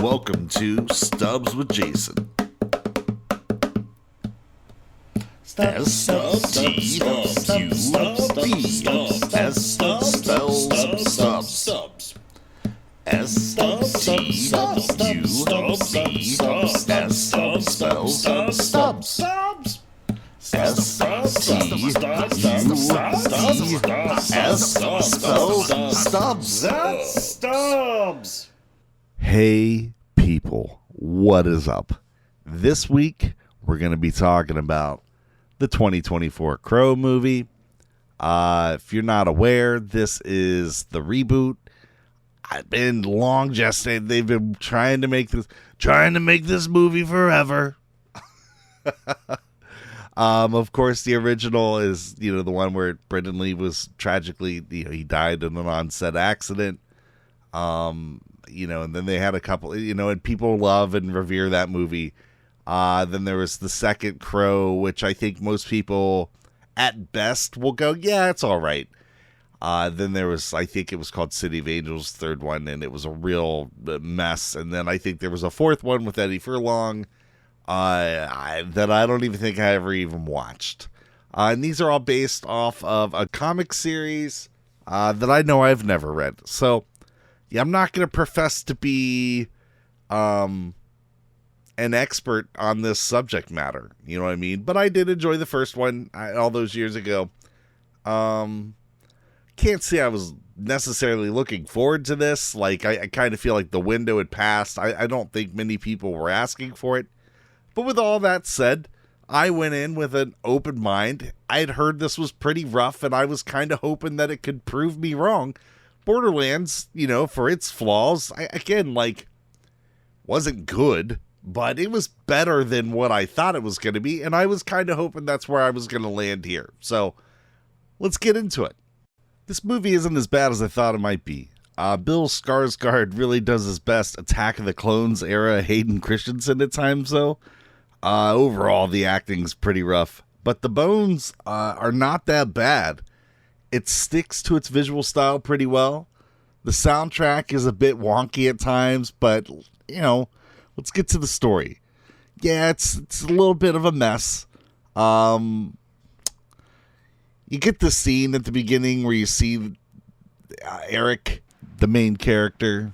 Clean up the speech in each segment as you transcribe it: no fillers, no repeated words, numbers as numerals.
Welcome to Stubs with Jason. S-T-U-B-S spells Stubs. S-T-U-B-S spells Stubs. Stubs. Hey people, what is up? This week we're going to be talking about the 2024 Crow movie. If you're not aware, this is the reboot. I've been long gestated. They've been trying to make this movie forever. Of course, the original is, the one where Brendan Lee was tragically, he died in an on-set accident. And then they had a couple, and people love and revere that movie. Then there was the second Crow, which I think most people at best will go, yeah, it's all right. Then there was, I think it was called City of Angels, third one, and it was a real mess. And then I think there was a fourth one with Eddie Furlong that I don't even think I ever even watched. And these are all based off of a comic series that I know I've never read. So, yeah, I'm not going to profess to be an expert on this subject matter. You know what I mean? But I did enjoy the first one all those years ago. Can't say I was necessarily looking forward to this. Like, I kind of feel like the window had passed. I don't think many people were asking for it. But with all that said, I went in with an open mind. I had heard this was pretty rough, and I was kind of hoping that it could prove me wrong. Borderlands, for its flaws, wasn't good, but it was better than what I thought it was going to be, and I was kind of hoping that's where I was going to land here. So, let's get into it. This movie isn't as bad as I thought it might be. Bill Skarsgård really does his best Attack of the Clones era Hayden Christensen at times, though. Overall, the acting's pretty rough, but the bones are not that bad. It sticks to its visual style pretty well. The soundtrack is a bit wonky at times, but, let's get to the story. Yeah, it's a little bit of a mess. You get the scene at the beginning where you see Eric, the main character,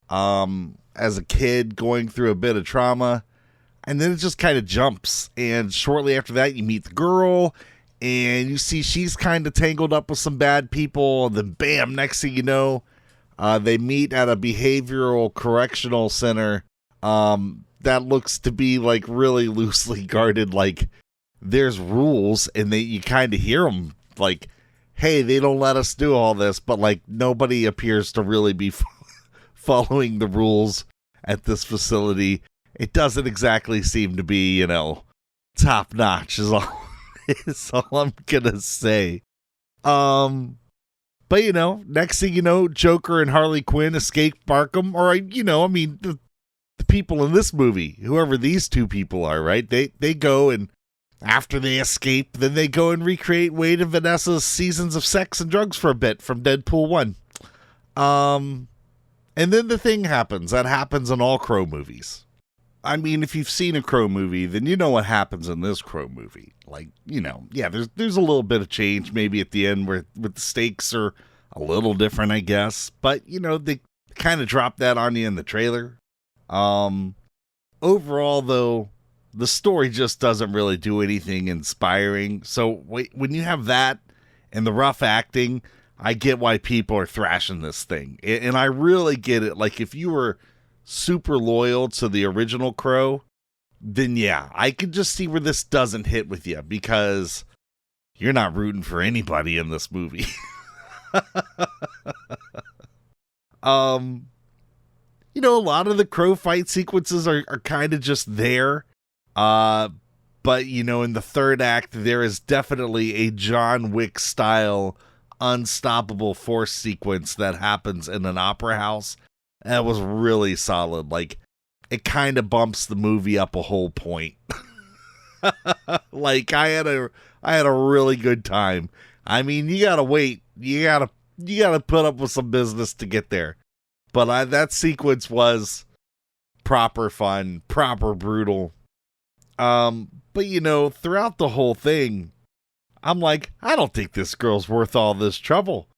as a kid going through a bit of trauma. And then it just kind of jumps. And shortly after that, you meet the girl. And you see she's kind of tangled up with some bad people. And then bam, next thing you know, they meet at a behavioral correctional center that looks to be like really loosely guarded. Like there's rules and you kind of hear them like, hey, they don't let us do all this. But like nobody appears to really be following the rules at this facility. It doesn't exactly seem to be, top notch is all I'm gonna say. But next thing you know, Joker and Harley Quinn escape Arkham, or the people in this movie, whoever these two people are, right? They go and after they escape, then they go and recreate Wade and Vanessa's seasons of sex and drugs for a bit from Deadpool 1. And then the thing happens that happens in all Crow movies. I mean, if you've seen a Crow movie, then you know what happens in this Crow movie. Like, there's a little bit of change maybe at the end where the stakes are a little different, I guess. But, they kind of drop that on you in the trailer. Overall, though, the story just doesn't really do anything inspiring. So when you have that and the rough acting, I get why people are thrashing this thing. And I really get it. Like, if you were super loyal to the original Crow, then yeah, I could just see where this doesn't hit with you because you're not rooting for anybody in this movie. A lot of the Crow fight sequences are kind of just there. But in the third act, there is definitely a John Wick style unstoppable force sequence that happens in an opera house. That was really solid. Like, it kind of bumps the movie up a whole point. Like, I had a really good time. I mean, you gotta wait. You gotta put up with some business to get there. But that sequence was proper fun, proper brutal. But throughout the whole thing, I'm like, I don't think this girl's worth all this trouble.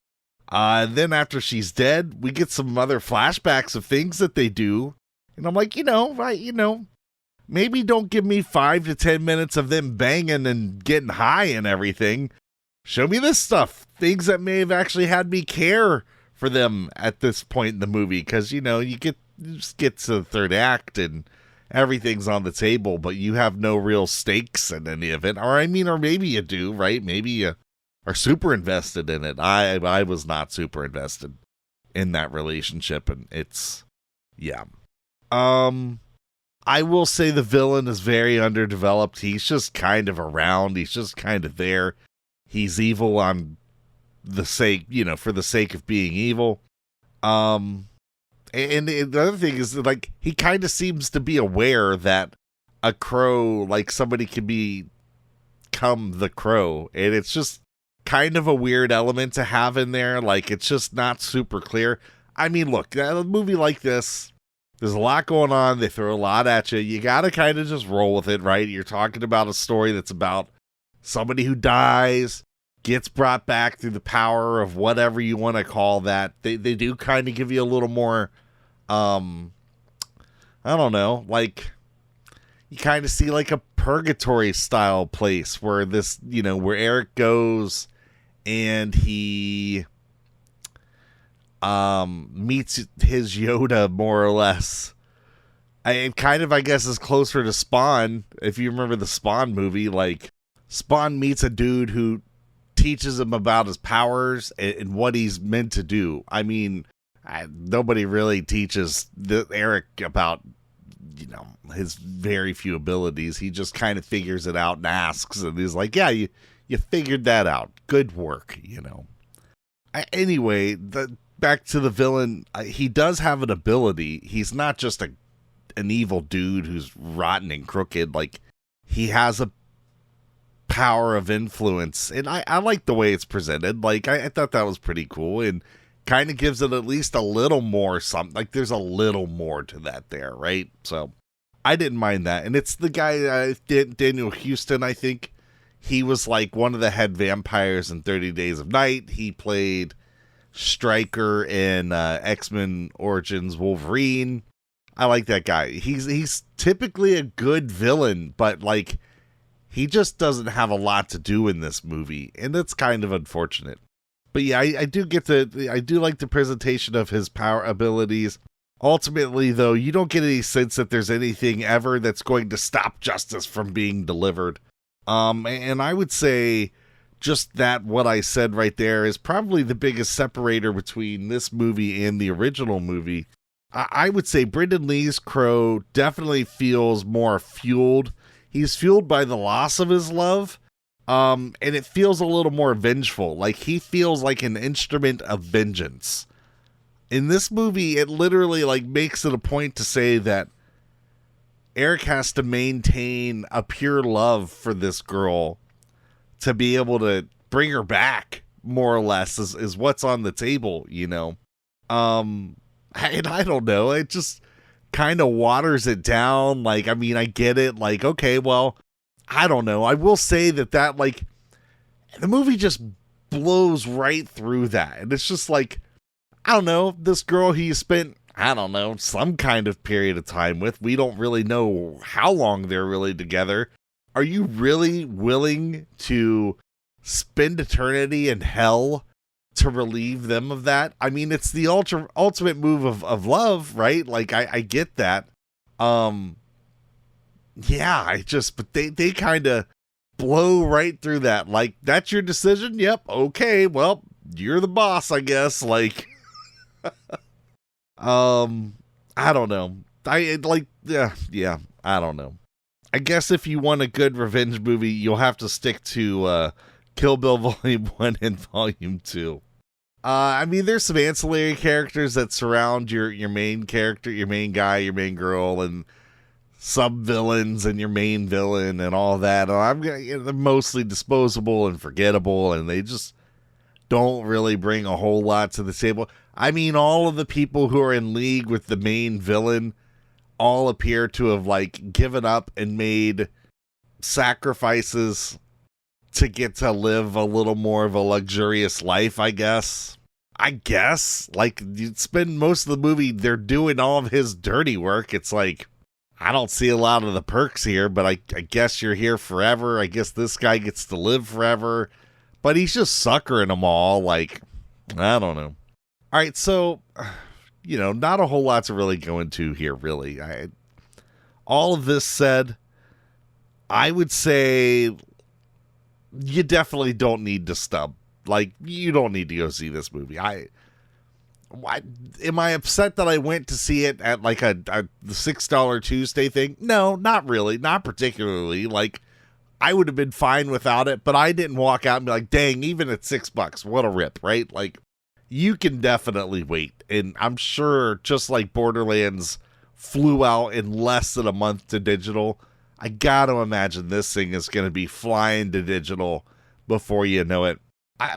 And then after she's dead, we get some other flashbacks of things that they do. And I'm like, maybe don't give me 5 to 10 minutes of them banging and getting high and everything. Show me this stuff. Things that may have actually had me care for them at this point in the movie. Because, you just get to the third act and everything's on the table, but you have no real stakes in any of it. Or maybe you do, right? Maybe you are super invested in it. I was not super invested in that relationship, and it's, yeah. I will say the villain is very underdeveloped. He's just kind of around. He's just kind of there. He's evil on the sake, for the sake of being evil. And the other thing is, like, he kind of seems to be aware that a crow, like, somebody can become the crow. And it's just kind of a weird element to have in there. Like, it's just not super clear. I mean, look, a movie like this, there's a lot going on. They throw a lot at you. You got to kind of just roll with it, right? You're talking about a story that's about somebody who dies, gets brought back through the power of whatever you want to call that. They do kind of give you a little more, I don't know, like, you kind of see like a purgatory style place where this, where Eric goes and he meets his Yoda, more or less. And kind of, I guess, is closer to Spawn. If you remember the Spawn movie, like, Spawn meets a dude who teaches him about his powers and what he's meant to do. I mean, nobody really teaches Eric about, his very few abilities. He just kind of figures it out and asks, and he's like, yeah, you figured that out. Good work, Anyway, back to the villain. He does have an ability. He's not just an evil dude who's rotten and crooked. Like, he has a power of influence, and I like the way it's presented. Like, I thought that was pretty cool, and kind of gives it at least a little more something. Like, there's a little more to that there, right? So I didn't mind that. And it's the guy, Daniel Houston, I think. He was like one of the head vampires in 30 Days of Night. He played Stryker in X-Men Origins Wolverine. I like that guy. He's typically a good villain, but like, he just doesn't have a lot to do in this movie, and that's kind of unfortunate. But yeah, I do like the presentation of his power abilities. Ultimately, though, you don't get any sense that there's anything ever that's going to stop justice from being delivered. And I would say just that what I said right there is probably the biggest separator between this movie and the original movie. I would say Brendan Lee's Crow definitely feels more fueled. He's fueled by the loss of his love. And it feels a little more vengeful. Like, he feels like an instrument of vengeance. In this movie, it literally like makes it a point to say that Eric has to maintain a pure love for this girl to be able to bring her back, more or less, is what's on the table, And I don't know, it just kind of waters it down. Like, I mean, I get it. Like, okay, well, I don't know. I will say that like, the movie just blows right through that. And it's just like, I don't know, this girl he spent, I don't know, some kind of period of time with. We don't really know how long they're really together. Are you really willing to spend eternity in hell to relieve them of that? I mean, it's the ultimate move of love, right? Like, I get that. Yeah, but they kind of blow right through that. Like, that's your decision? Yep. Okay. Well, you're the boss, I guess. Like, I don't know. I don't know. I guess if you want a good revenge movie, you'll have to stick to Kill Bill Volume 1 and Volume 2. I mean, there's some ancillary characters that surround your main character, your main guy, your main girl, and sub-villains and your main villain and all that. They're mostly disposable and forgettable, and they just don't really bring a whole lot to the table. I mean, all of the people who are in league with the main villain all appear to have like given up and made sacrifices to get to live a little more of a luxurious life, I guess. Like, you spend most of the movie, they're doing all of his dirty work. It's like, I don't see a lot of the perks here, but I guess you're here forever. I guess this guy gets to live forever. But he's just suckering them all. Like, I don't know. All right, so, not a whole lot to really go into here, really. All of this said, I would say you definitely don't need to stub. Like, you don't need to go see this movie. Am I upset that I went to see it at like the $6 Tuesday thing? No, not really. Not particularly. Like, I would have been fine without it, but I didn't walk out and be like, dang, even at $6, what a rip, right? Like, you can definitely wait. And I'm sure just like Borderlands flew out in less than a month to digital, I gotta imagine this thing is going to be flying to digital before you know it.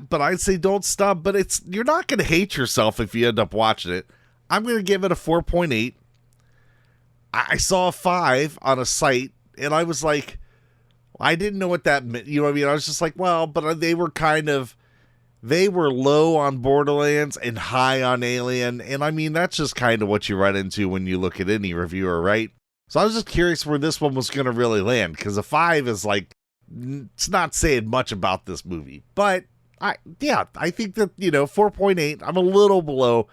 But I'd say don't stop, but you're not going to hate yourself if you end up watching it. I'm going to give it a 4.8. I saw a 5 on a site, and I was like, I didn't know what that meant. You know what I mean? I was just like, well, but they were low on Borderlands and high on Alien. And I mean, that's just kind of what you run into when you look at any reviewer, right? So I was just curious where this one was going to really land, because a 5 is like, it's not saying much about this movie, but I think that, 4.8, I'm a little below.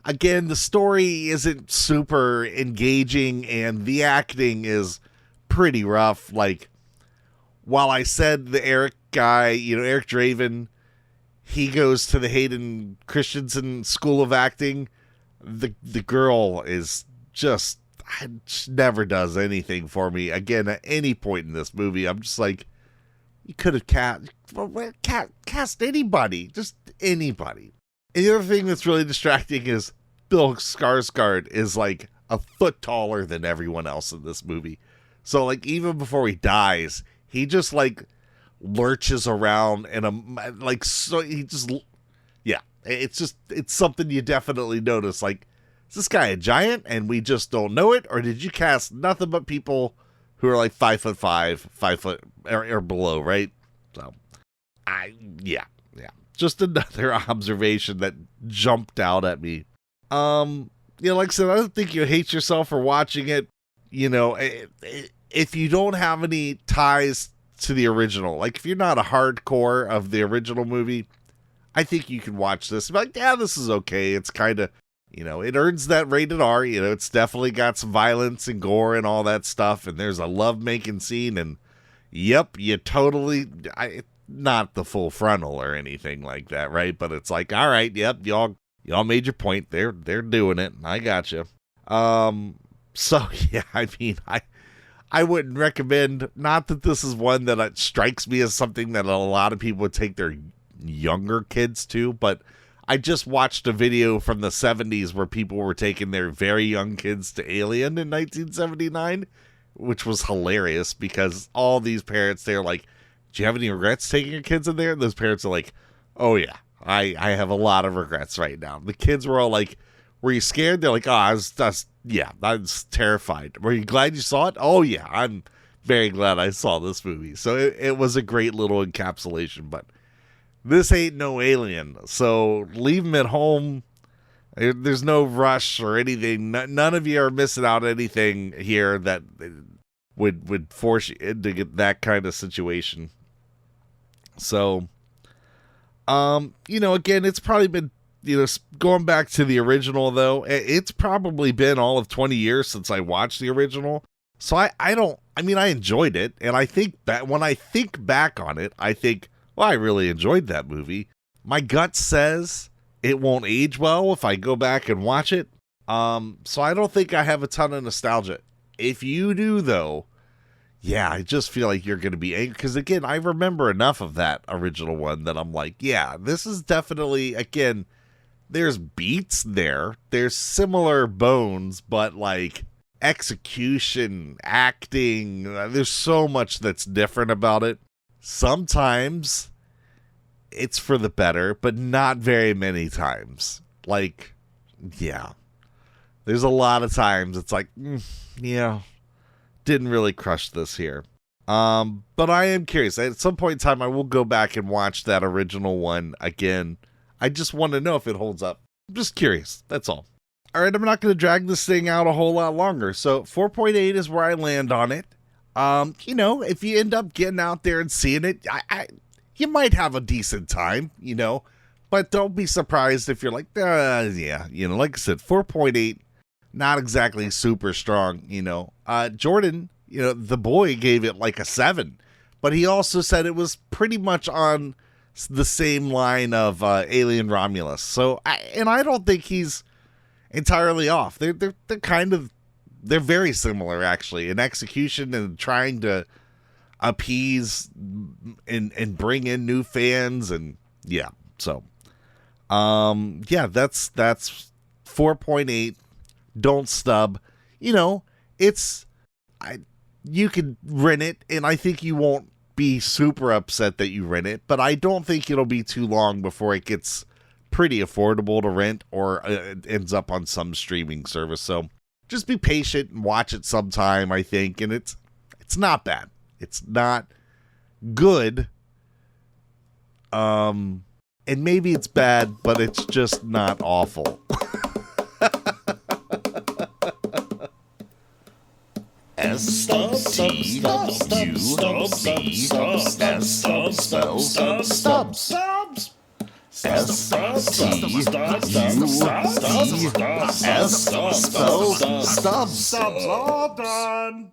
Again, the story isn't super engaging and the acting is pretty rough. Like, while I said the Eric guy, Eric Draven, he goes to the Hayden Christensen School of Acting, the girl is just, never does anything for me. Again, at any point in this movie, I'm just like, you could have cast anybody, just anybody. And the other thing that's really distracting is Bill Skarsgård is like a foot taller than everyone else in this movie. So like even before he dies, he just like lurches around and it's something you definitely notice. Like, is this guy a giant and we just don't know it, or did you cast nothing but people who are like 5'5", 5 foot or below, right? So, just another observation that jumped out at me. Like I said, I don't think you hate yourself for watching it. If you don't have any ties to the original, like if you're not a hardcore of the original movie, I think you can watch this. Like, yeah, this is okay. It's kind of, it earns that rated R. It's definitely got some violence and gore and all that stuff. And there's a love-making scene. And, yep, you totally, not the full frontal or anything like that, right? But it's like, all right, yep, y'all made your point. They're doing it. I got you. So, yeah, I mean, I wouldn't recommend, not that this is one that strikes me as something that a lot of people would take their younger kids to, but I just watched a video from the 70s where people were taking their very young kids to Alien in 1979, which was hilarious because all these parents, they're like, do you have any regrets taking your kids in there? And those parents are like, oh yeah, I have a lot of regrets right now. The kids were all like, were you scared? They're like, oh, I was terrified. Were you glad you saw it? Oh yeah, I'm very glad I saw this movie. So it was a great little encapsulation, but this ain't no Alien, so leave them at home. There's no rush or anything. None of you are missing out anything here that would force you into get that kind of situation. So, again, it's probably been, going back to the original, though, it's probably been all of 20 years since I watched the original. So I enjoyed it, and I think that when I think back on it, I think, well, I really enjoyed that movie. My gut says it won't age well if I go back and watch it. So I don't think I have a ton of nostalgia. If you do, though, yeah, I just feel like you're going to be angry. Because, again, I remember enough of that original one that I'm like, yeah, this is definitely, again, there's beats there. There's similar bones, but, like, execution, acting, there's so much that's different about it. Sometimes it's for the better, but not very many times. Like, yeah. There's a lot of times it's like, yeah, didn't really crush this here. But I am curious. At some point in time, I will go back and watch that original one again. I just want to know if it holds up. I'm just curious. That's all. All right, I'm not going to drag this thing out a whole lot longer. So 4.8 is where I land on it. You know, if you end up getting out there and seeing it, you might have a decent time, you know. But don't be surprised if you're like, yeah, you know, like I said, 4.8, not exactly super strong, you know. Jordan, you know, the boy gave it like a 7, but he also said it was pretty much on the same line of Alien Romulus. So, I don't think he's entirely off. They're very similar actually in execution and trying to appease and bring in new fans, and yeah. So, yeah, that's 4.8. Don't stub. You know, you can rent it, and I think you won't be super upset that you rent it, but I don't think it'll be too long before it gets pretty affordable to rent or it ends up on some streaming service. So just be patient and watch it sometime, I think, and it's not bad. It's not good. And maybe it's bad, but it's just not awful. Stubs. All done.